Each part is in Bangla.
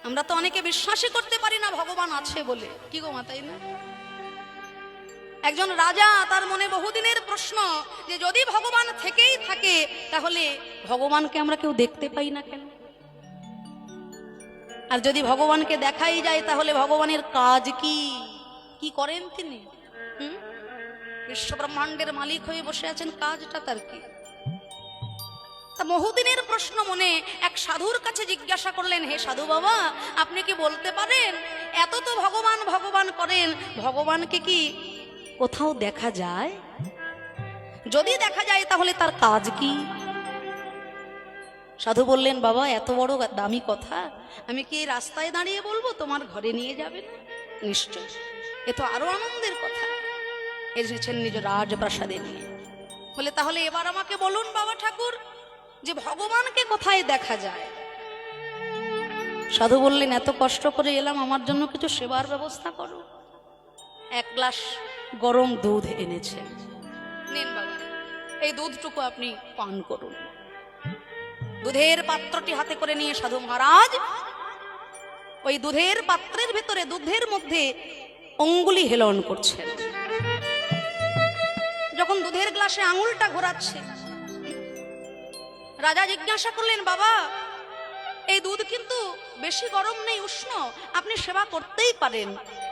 আমরা তো অনেকে বিশ্বাসই করতে পারি না ভগবান আছে বলে, কি গো মা, তাই না? একজন রাজা, তার মনে বহুদিনের প্রশ্ন যে যদি ভগবান থেকেই থাকে তাহলে ভগবানকে আমরা কেউ দেখতে পাই না কেন? আর যদি ভগবানকে দেখাই যায় তাহলে ভগবানের কাজ কি, কি করেন তিনি? বিশ্ব ব্রহ্মাণ্ডের মালিক হয়ে বসে আছেন, কাজটা তার কি? তা বহুদিনের প্রশ্ন মনে এক সাধুর কাছে জিজ্ঞাসা করলেন, হে সাধু বাবা, আপনি কি বলতে পারেন এত তো ভগবান ভগবান করেন, ভগবানকে কি কোথাও দেখা যায়? যদি দেখা যায় তাহলে তার কাজ কি? সাধু বললেন, বাবা এত বড় দামি কথা আমি কি রাস্তায় দাঁড়িয়ে বলবো, তোমার ঘরে নিয়ে যাবে না? নিশ্চয়, এ তো আরো আনন্দের কথা। এসেছেন নিজ রাজপ্রাসাদে নিয়ে। বলে তাহলে এবার আমাকে বলুন বাবা ঠাকুর, যে ভগবানকে কোথায় দেখা যায়? সাধু বললেন, এত কষ্ট করে এলাম, আমার জন্য কিছু সেবার ব্যবস্থা করো। এক গ্লাস গরম দুধ এনেছেন, নিন বাবা, এই দুধটুকু আপনি পান করুন। দুধের পাত্রটি হাতে করে নিয়ে সাধু মহারাজ ওই দুধের পাত্রের ভিতরে দুধের মধ্যে অঙ্গুলি হেলন করছেন। যখন দুধের গ্লাসে আঙুলটা ঘোরাচ্ছে, রাজা জিজ্ঞাসা করলেন, বাবা এই দুধ কিন্তু বেশি গরম নেই, উষ্ণ, আপনি সেবা করতেই পারেন।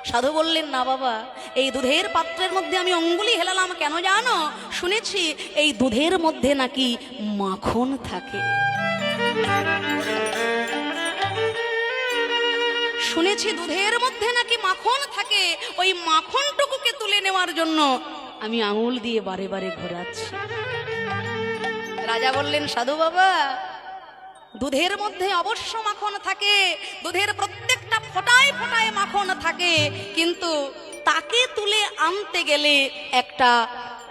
সাধু বললেন, না বাবা, এই দুধের পাত্রের মধ্যে আমি অঙ্গুলি হেলালাম কেন জানো? শুনেছি এই দুধের মধ্যে নাকি মাখন থাকে। শুনেছি দুধের মধ্যে নাকি মাখন থাকে, ওই মাখনটুকুকে তুলে নেওয়ার জন্য আমি আঙুল দিয়ে বারে বারে ঘোরাচ্ছি। রাজা বললেন, সাধু বাবা, দুধের মধ্যে অবশ্য মাখন থাকে, দুধের প্রত্যেকটা ফোঁটায় ফোঁটায় মাখন থাকে, কিন্তু তাকে তুলে আনতে গেলে একটা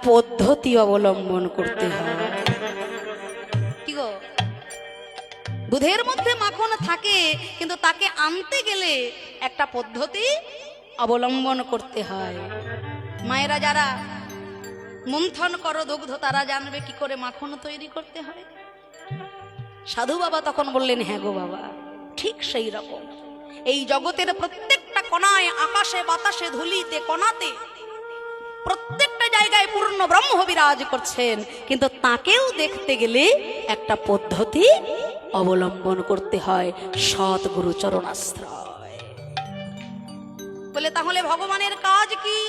পদ্ধতি অবলম্বন করতে হয়। কি গো, দুধের মধ্যে মাখন থাকে কিন্তু তাকে আনতে গেলে একটা পদ্ধতি অবলম্বন করতে হয়। মায়েরা যারা মন্থন করো দুগ্ধ, তারা জানবে কি করে মাখন তৈরি করতে হয়। সাধু বাবা তখন বললেন, হ্যাঁ গো বাবা, ঠিক সেই রকম এই জগতের প্রত্যেকটা কণায়, আকাশে বাতাসে ধুলিতে কণাতে প্রত্যেকটা জায়গায় পূর্ণ ব্রহ্ম বিরাজ করছেন, কিন্তু তাকেও দেখতে গেলে একটা পদ্ধতি অবলম্বন করতে হয়, সৎগুরু চরণাশ্রয়। বলে তাহলে ভগবানের কাজ কি?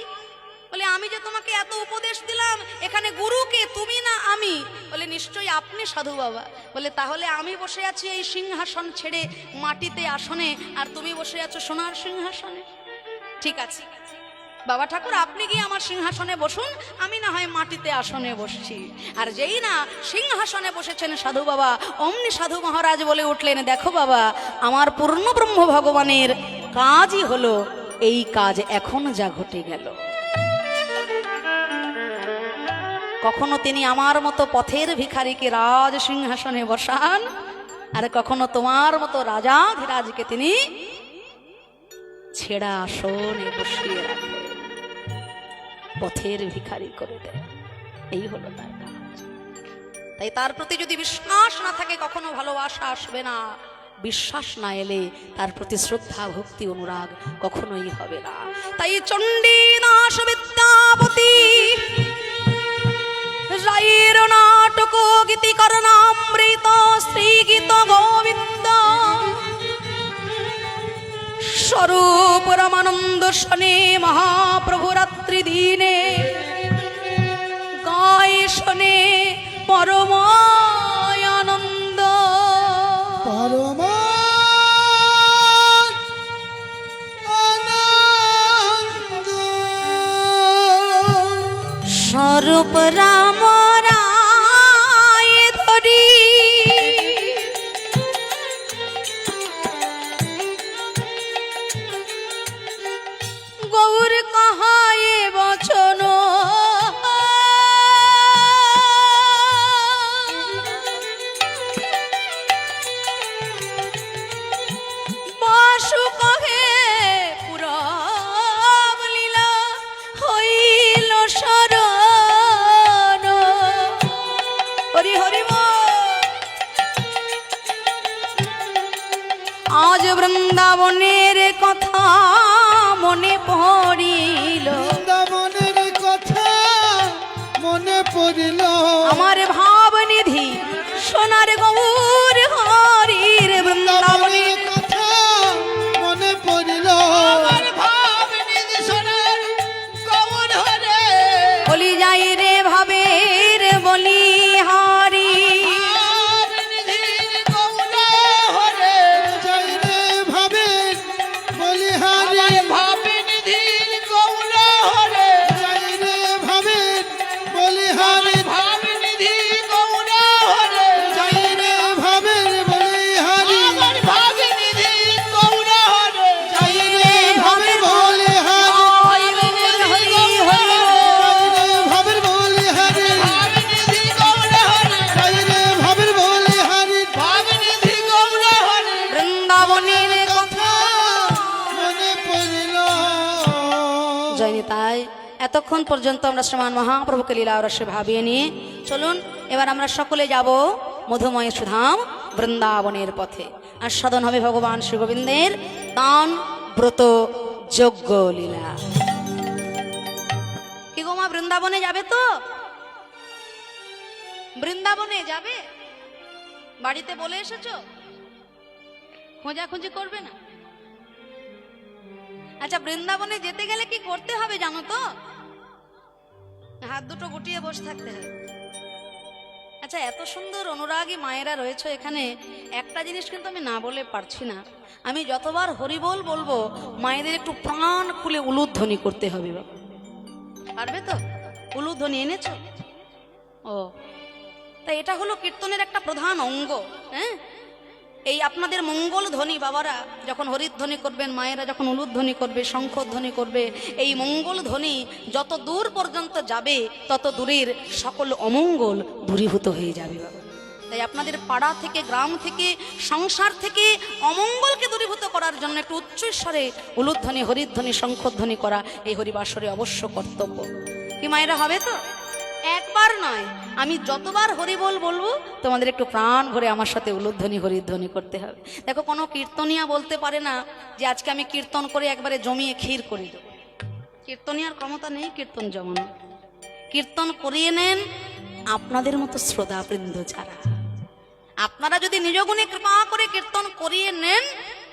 বলে আমি যে তোমাকে এত উপদেশ দিলাম, এখানে গুরুকে, তুমি না আমি? বলে নিশ্চয়ই আপনি সাধু বাবা। বলে তাহলে আমি বসে আছি এই সিংহাসন ছেড়ে মাটিতে আসনে, আর তুমি বসে আছো সোনার সিংহাসনে। ঠিক আছে বাবা ঠাকুর, আপনি গিয়ে আমার সিংহাসনে বসুন, আমি না হয় মাটিতে আসনে বসছি। আর যেই না সিংহাসনে বসেছেন সাধু বাবা, অমনি সাধু মহারাজ বলে উঠলেন, দেখো বাবা, আমার পূর্ণ ব্রহ্ম ভগবানের কাজই হলো এই কাজ, এখন যা ঘটে গেল। কখনো তিনি আমার মতো পথের ভিখারিকে রাজ সিংহাসনে বসান, আর কখনো তোমার মতো রাজাধিরাজকে তিনি ছেঁড়া আসনে বসিয়ে রাখেন, পথের ভিখারি করে দেন। এই হলো তার কাজ। তাই তার প্রতি যদি বিশ্বাস না থাকে কখনো ভালোবাসা আসবে না। বিশ্বাস না এলে তার প্রতি শ্রদ্ধা ভক্তি অনুরাগ কখনোই হবে না। তাই চণ্ডী নাশ বিদ্যাপতি রায়ের নাটক গীতি করণামৃত শ্রী গীত গোবিন্দ স্বরূপ রামানন্দ শনে মহাপ্রভু রাত্রি দিনে গায় শনে পরম আনন্দ। পরম আনন্দ স্বরূপ রাম রায় ধরি গৌর কাহায় বচন বাসু কহে পুরব লীলা হইল সরল বৃন্দাবনের কথা মনে পড়িল, বৃন্দাবনের কথা মনে পড়িল, আমার ভাবনিধি সোনার গৌর হরির বৃন্দাবনের কথা মনে পড়িল, বলি যাই রে ভাবের বলি হারি, যাই রে ভাবে বলিহারি, যাই রে ভাবে বলিহারি, যাই রে ভাবে বলিহারি, যাই রে ভাবে বলিহারি, ভাবের বলিহারি, যাই রে ভাবের বলিহারি, বৃন্দাবনের কথা মনে পড়িল। জয়নি। তাই এতক্ষণ পর্যন্ত আমরা শ্রীমান মহাপ্রভুকে লীলা রসে ভাবিয়ে নিয়ে চলুন এবার আমরা সকলে যাব মধুময় সুধাম বৃন্দাবনের পথে। আর সাধন হবে ভগবান শ্রী গোবিন্দের দান ব্রত যজ্ঞ লীলা। কি গো মা, বৃন্দাবনে যাবে তো? বৃন্দাবনে যাবে? বাড়িতে বলে এসেছো? খোঁজাখুঁজি করবে না? আচ্ছা, বৃন্দাবনে যেতে গেলে কি করতে হবে জানো তো? হাত দুটো গুটিয়ে বসে থাকতে হবে। আচ্ছা, এত সুন্দর অনুরাগী মায়েরা রয়েছে এখানে, একটা জিনিস কিন্তু আমি না বলে পারছি না। আমি যতবার হরিবোল বলবো মায়েদের একটু প্রাণ খুলে উলুধ্বনি করতে হবে। বাবা পারবে তো? উলুধ্বনি এনেছো? ও, তাই এটা হলো কীর্তনের একটা প্রধান অঙ্গ। হ্যাঁ, এই আপনাদের মঙ্গল ধ্বনি বাবারা যখন হরিধ্বনি করবেন, মায়েরা যখন উলুধ্বনি করবে, শঙ্খধ্বনি করবে, এই মঙ্গল ধ্বনি যত দূর পর্যন্ত যাবে তত দূরের সকল অমঙ্গল দূরীভূত হয়ে যাবে বাবা। তাই আপনাদের পাড়া থেকে, গ্রাম থেকে, সংসার থেকে অমঙ্গলকে দূরীভূত করার জন্য একটু উচ্চস্বরে উলুধ্বনি, হরিধ্বনি, শঙ্খধ্বনি করা এই হরিবাসরে অবশ্য কর্তব্য। কি মায়েরা, হবে তো? একবার নয়, আমি যতবার হরিবোল বলবো তোমাদের একটু প্রাণ ভরে আমার সাথে উলুধ্বনি, হরিধ্বনি করতে হবে। দেখো, কোনো কীর্তনিয়া বলতে পারে না যে আজকে আমি কীর্তন করে একবারে জমিয়ে ক্ষীর করে দেবো। কীর্তনিয়ার ক্ষমতা নেই কীর্তন জমানো। কীর্তন করিয়ে নেন আপনাদের মতো শ্রোতাবৃন্দ ছাড়া। আপনারা যদি নিজ গুণে কৃপা করে কীর্তন করিয়ে নেন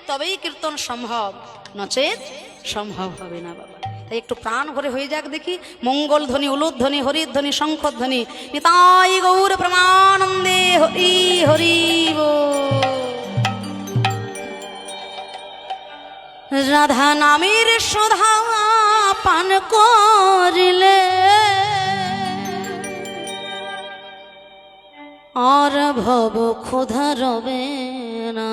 তবেই কীর্তন সম্ভব, নচেত সম্ভব হবে না বাবা। তাই একটু প্রাণ ভরে হয়ে যাক দেখি। মঙ্গল ধ্বনি, উলুধ্বনি, হরিধ্বনি, শঙ্খধ্বনি। নিতাই গৌর প্রমানন্দে হরি হরি বল। রাধা নামের সুধা পান করিলে আর ভব ক্ষুধা রবে না।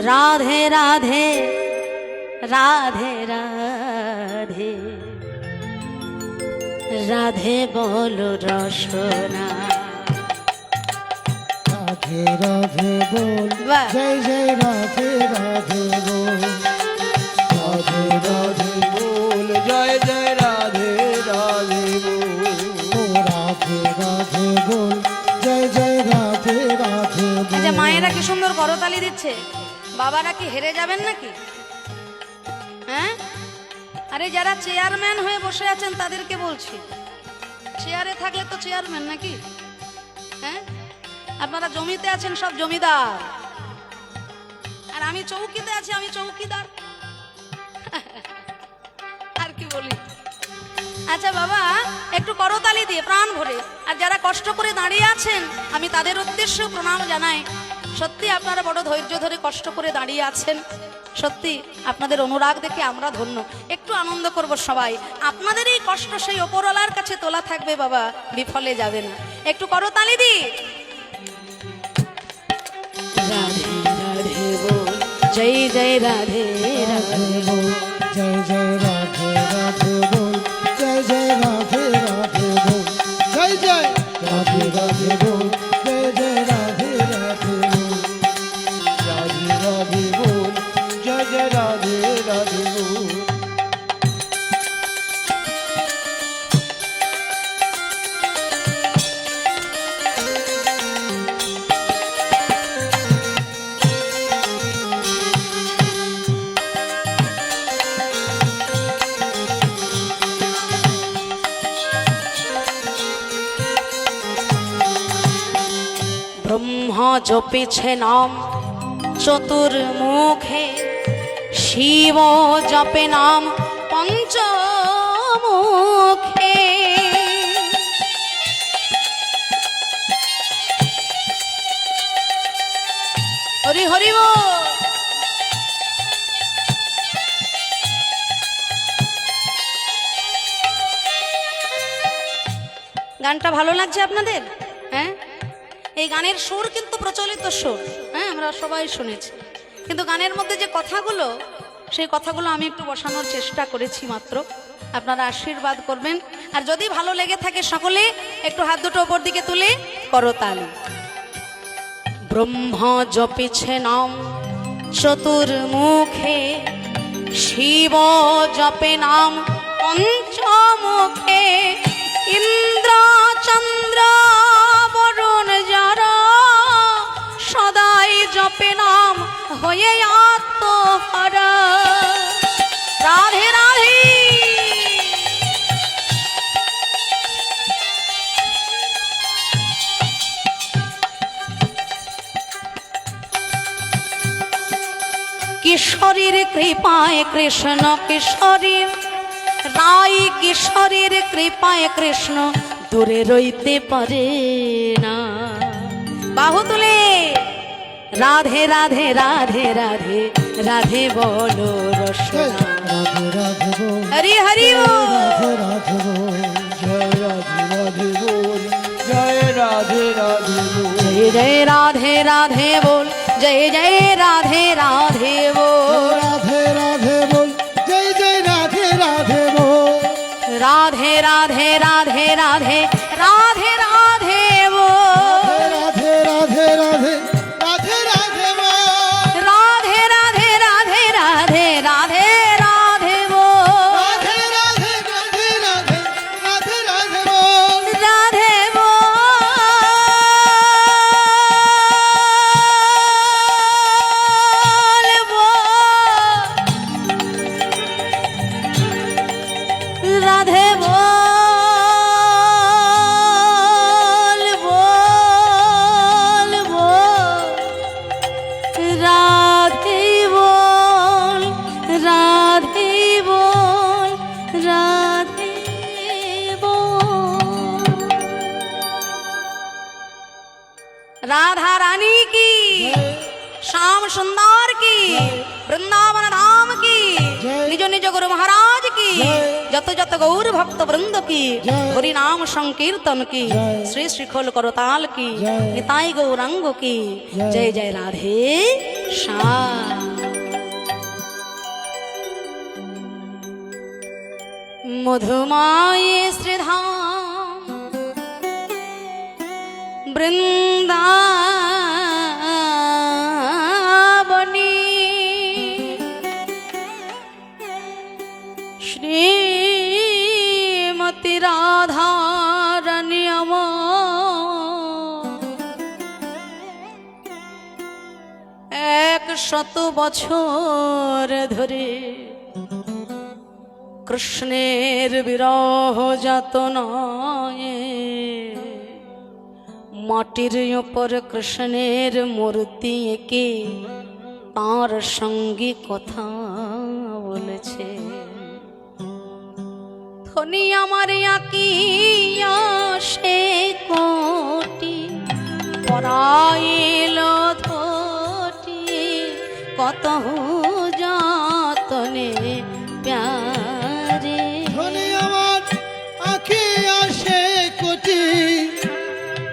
রাধে রাধে রাধে রাধে রাধে বলো রসনা। রাধে রাধে বল, বাহ। জয় জয় রাধে রাধে বল, রাধে রাধে বল, জয় জয় রাধে রাধে বল, ও রাধে রাধে বল, জয় জয় রাধে রাধে বল। এই যে মায়েরা কি সুন্দর করতালি দিচ্ছে, বাবারা কি হেরে যাবেন নাকি? হ্যাঁ, আরে যারা চেয়ারম্যান হয়ে বসে আছেন তাদেরকে বলছি, চেয়ারে থাকলে তো চেয়ারম্যান নাকি? হ্যাঁ, আপনারা জমিতে আছেন সব জমিদার, আর আমি চৌকিতে আছি, আমি চৌকিদার। আর কি বলি? আচ্ছা বাবা, একটু করতালি দিয়ে প্রাণ ভরে। আর যারা কষ্ট করে দাঁড়িয়ে আছেন আমি তাদের উদ্দেশ্যে প্রণাম জানাই। সত্যি আপনারা বড় ধৈর্য ধরে কষ্ট করে দাঁড়িয়ে আছেন, সত্যি আপনাদের অনুরাগ দেখে আমরা ধন্য। একটু আনন্দ করব সবাই। আপনাদের এই কষ্ট সেই ওপরওয়ালার কাছে তোলা থাকবে বাবা, বিফলে যাবে না। একটু করতালি দি। রাধে রাধে বল, জয় জয় রাধে রাধে বল, জয় জয় রাধে রাধে বল, জয় জয় রাধে রাধে বল, জয় জয় রাধে রাধে বল, জয় জয় রাধে রাধে বল, রাধে রাধে বল, জয় জয় রাধে রাধে বল। ব্রহ্মা জপেছে নাম চতুর্মুখে, শিব জপে নাম পঞ্চমুখে। হরি হরি বল। গানটা ভালো লাগছে আপনাদের? হ্যাঁ, এই গানের সুর কিন্তু প্রচলিত সুর, হ্যাঁ আমরা সবাই শুনেছি, কিন্তু গানের মধ্যে যে কথাগুলো, সেই কথাগুলো আমি একটু বসানোর চেষ্টা করেছি মাত্র। আপনারা আশীর্বাদ করবেন, আর যদি ভালো লেগে থাকে সকলে একটু হাত দুটো ওপর দিকে তুলে করতালি। ব্রহ্মা জপেছে নাম চতুর্মুখে, শিব জপে নাম পঞ্চমুখে, ইন্দ্র চন্দ্র বরুণ যারা সদাই জপে নাম হয়ে আত্মহারা। রাধে রাধে। কিশোরীর কৃপায় কৃষ্ণ, কিশোরীর রাই কিশোরীর কৃপায় কৃষ্ণ দূরে রইতে পারে না। বাহু তুলে রাধে রাধে রাধে রাধে রাধে বলো রসনা। রাধে রাধে বল, হরি হরি বল। রাধে রাধে বল, জয় রাধে রাধে বল, জয় রাধে রাধে বল, জয় জয় রাধে রাধে বল, জয় জয় রাধে রাধে বল, রাধে রাধে বল, জয় জয় রাধে রাধে বল, রাধে রাধে রাধে রাধে রাধে রাধে বল, রাধে রাধে রাধে রাধে রাধে বল, রাধে রাধে রাধে রাধে রাধে রাধে বল, রাধে রাধে রাধে রাধে রাধে রাধে বল, রাধে বল, রাধে বল, বল বল, রাধে বল, রাধে বল, রাধে বল। রাধা রানী কি, শ্যাম সুন্দর কি, বৃন্দাবন ধাম কি, জয়। নিজ নিজ গুরু মহারাজ কি, জয়। যত যত গৌর ভক্ত বৃন্দ কি, জয়। হরি নাম সংকীর্তন কি, জয়। শ্রী শ্রীখোল করতাল কি, জয়। নিতাই গৌরাঙ্গ কি, জয়। জয় জয় রাধে শ্যাম। মধুমায়ে শ্রীধাম বৃন্দাবনী, শ্রীমতী রাধারানী আমার 100 বছর ধরে কৃষ্ণের বিরহ যাতনায় মাটির উপর কৃষ্ণের মূর্তি এঁকে তার সঙ্গে কথা বলেছে। ধনী আমার আঁকিয়া সে কোটি পরাইল ধটি, কত যতনে প্যারে। ধনী আমার আঁখি আসে কোটি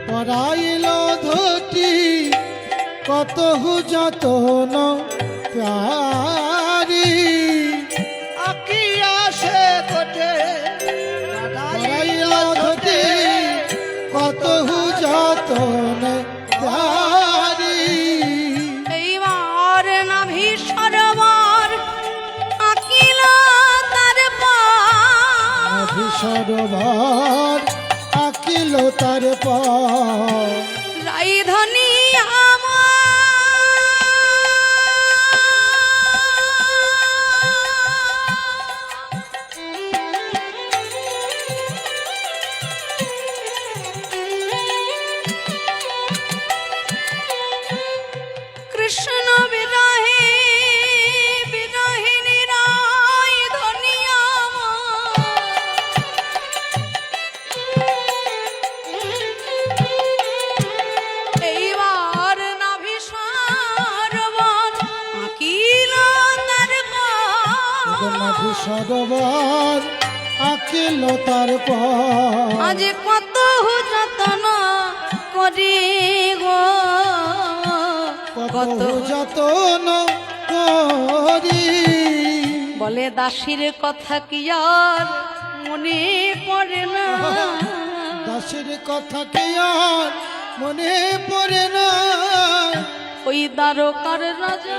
পরাইল ধটি, কত যতন প্যারি। আঁখি আসে কোটি পরাইল ধটি, কত যতন প্যারি। এইবার নাভি সরোবর আঁকিল তার পার, সরোবর আঁকিল তার পর, রাই ধনী সাধু সরোবর আঁকিল তারপর। আজ কত যতন করি গো, কত যতন করি, বলে দাসীর কথা কি আর মনে পড়ে না। দাসের কথা কি আর মনে পড়ে না। ওই দ্বারকার রাজা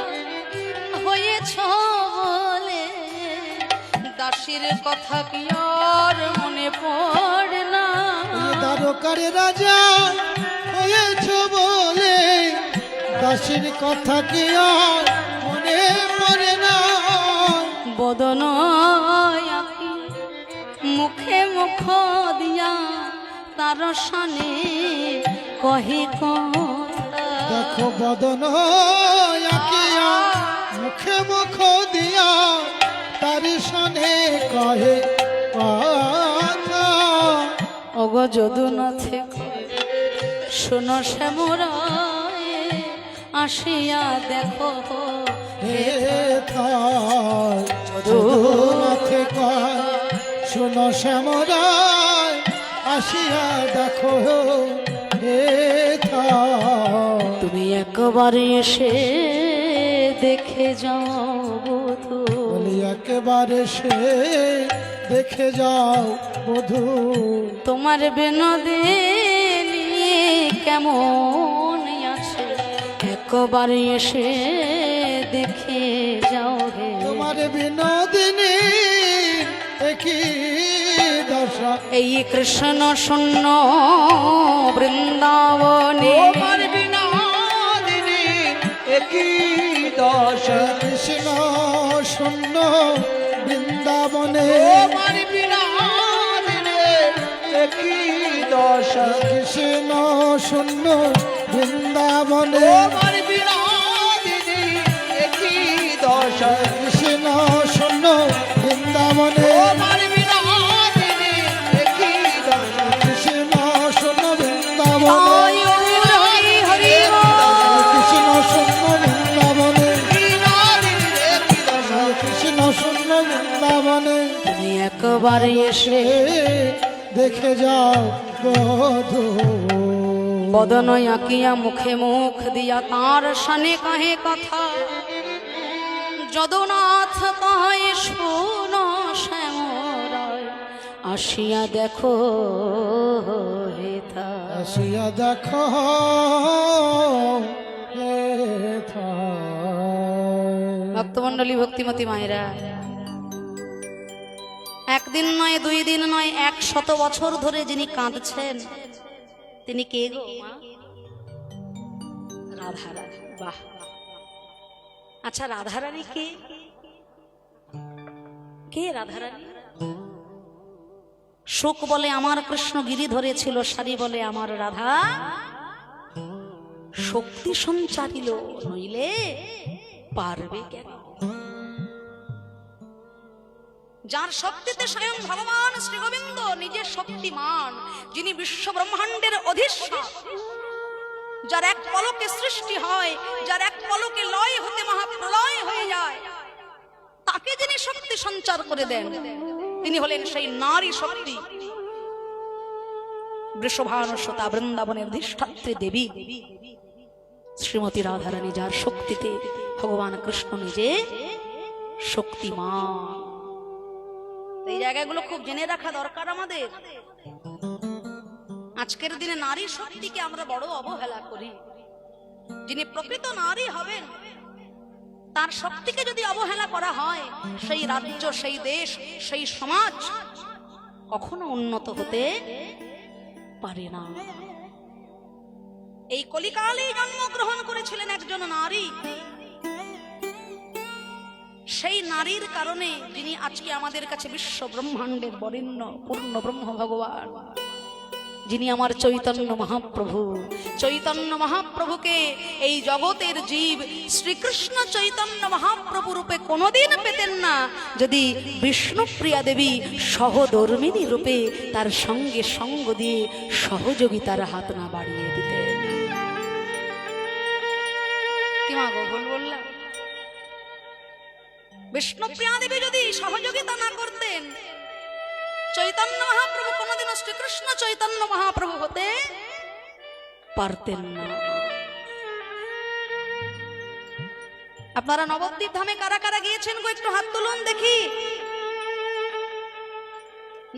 হয়েছ বলে দাসীর কথা কি আর মনে পড়ে না। ওই দ্বারকার রাজা হয়েছ বলে দাসের কথা কি আর মনে পড়ে না। বদন আঁকি মুখে মুখ দিয়া তার সানে কহে কথা। দেখো বদন আঁকিয়া মুখে মুখ দিয়া তার সনে কহে কথা। ওগো যদুনাথে শোনো শ্যামরায় আসিয়া দেখো হে থাই যদুনাথে কয় শোনো শ্যামরায় আসিয়া দেখো হে থাই। তুমি একবার এসে দেখে যাও বধূ, বলি একেবারে সে দেখে যাও বধূ। তোমার বিনোদিনী কেমন আছে একবার এসে দেখে যাও হে। তোমার বিনোদিনী একই দশা, এই কৃষ্ণ শূন্য বৃন্দাবনে তোমার বিনোদিনী একই দশা। কৃষ্ণ শূন্য বৃন্দাবনে তোমার বিনোদিনী একই দশা। কৃষ্ণ শূন্য বৃন্দাবনে তোমার বিনোদিনী একই দশা। কৃষ্ণ শূন্য বৃন্দাবনে তোমার বিনোদিনী একই দশা। কৃষ্ণ শূন্য বৃন্দাবনে হরি হরি কৃষ্ণ শূন্য বৃন্দাবনে কৃষ্ণ শূন্য বৃন্দাবনে তুমি একবার এসে দেখে যাও বধূ। বদন আঁকিয়া মুখে মুখ দিয়া তার সানে কাহে কথা। যদুনাথ কহে শোনো শ্যামরায় আসিয়া দেখো হেথা। আসিয়া দেখো হে থাই। ভক্তমণ্ডলী ভক্তিমতী মায়েরা, একদিন নয় দুই দিন নয় 100 বছর ধরে যিনি কাঁদছেন তিনি কে গো মা? রাধারানী। বাহ, আচ্ছা রাধারানী কে? কে রাধারানী? সুখ বলে আমার কৃষ্ণ গিরি ধরেছিল, সারি বলে আমার রাধা শক্তি সঞ্চারিল, নইলে পারবে কেন? যার শক্তিতে স্বয়ং ভগবান শ্রী গোবিন্দ নিজে শক্তিমান, যিনি বিশ্ব ব্রহ্মাণ্ডের অধীশ্বর, যার এক পলকে সৃষ্টি হয়, যার এক পলকে লয় হতে মহাপ্রলয় হয়ে যায়, তাকে যিনি শক্তি সঞ্চার করে দেন তিনি হলেন সেই নারী শক্তি বৃষভানুসুতা বৃন্দাবনের অধিষ্ঠাত্রী দেবী শ্রীমতী রাধারানী, যার শক্তিতে ভগবান কৃষ্ণ নিজে শক্তিমান। এই জায়গাগুলো খুব জেনে রাখা দরকার আমাদের। আজকের দিনে নারী শক্তিকে আমরা বড় অবহেলা করি। যিনি প্রকৃত নারী হবেন তার শক্তিকে যদি অবহেলা করা হয়, সেই রাজ্য, সেই দেশ, সেই সমাজ কখনো উন্নত হতে পারে না। এই কলিকালে জন্মগ্রহণ করেছিলেন একজন নারী। সেই নারীর কারণে যিনি আজকে আমাদের কাছে বিশ্ব ব্রহ্মাণ্ডের বরেণ্য পূর্ণ ব্রহ্ম ভগবান, যিনি আমার চৈতন্য মহাপ্রভু। চৈতন্য মহাপ্রভুকে এই জগতের জীব শ্রীকৃষ্ণ চৈতন্য মহাপ্রভু রূপে কোনোদিন পেতেন না যদি বিষ্ণুপ্রিয়া দেবী সহধর্মিনী রূপে তার সঙ্গে সঙ্গ দিয়ে সহযোগিতার হাত না বাড়িয়ে দিতেন। কি মা গো ভুল বললাম? বিষ্ণুপ্রিয়া দেবী যদি যদি সহযোগিতা না করতেন, চৈতন্য মহাপ্রভু কোনোদিনও শ্রীকৃষ্ণ চৈতন্য মহাপ্রভু হতে পারতেন না। আপনারা নবদ্বীপ ধামে কারা কারা গিয়েছেন গো, একটু হাত তুলুন দেখি।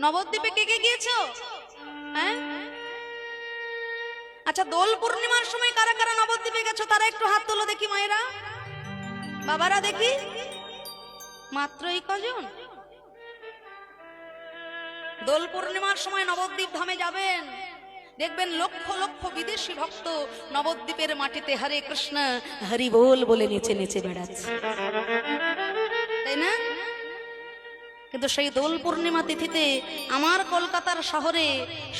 নবদ্বীপে কে কে গিয়েছো? হ্যাঁ, আচ্ছা, দোল পূর্ণিমার সময় কারা কারা নবদ্বীপে গেছো তারা একটু হাত তুলো দেখি। মায়েরা, বাবারা দেখি, মাত্র এই কজন? দোল পূর্ণিমার সময় নবদ্বীপ ধামে যাবেন, দেখবেন লক্ষ লক্ষ বিদেশি ভক্ত নবদ্বীপের মাটিতে হরে কৃষ্ণ হরি বল বলে নেচে নেচে বেড়াচ্ছে, তাই না? কিন্তু সেই দোল পূর্ণিমা তিথিতে আমার কলকাতার শহরে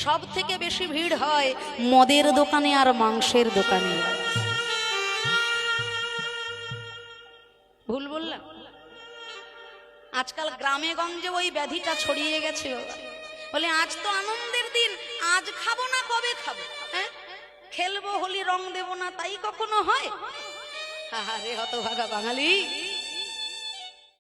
সব থেকে বেশি ভিড় হয় মদের দোকানে আর মাংসের দোকানে। ভুল বললাম? আজকাল গ্রামে গঞ্জে ওই ব্যাধিটা ছড়িয়ে গেছে। বলে আজ তো আনন্দের দিন, আজ খাবো না কবে খাবো, হ্যাঁ খেলবো হোলি রং দেবো না, তাই কখনো হয়? আরে হতভাগা বাঙালি,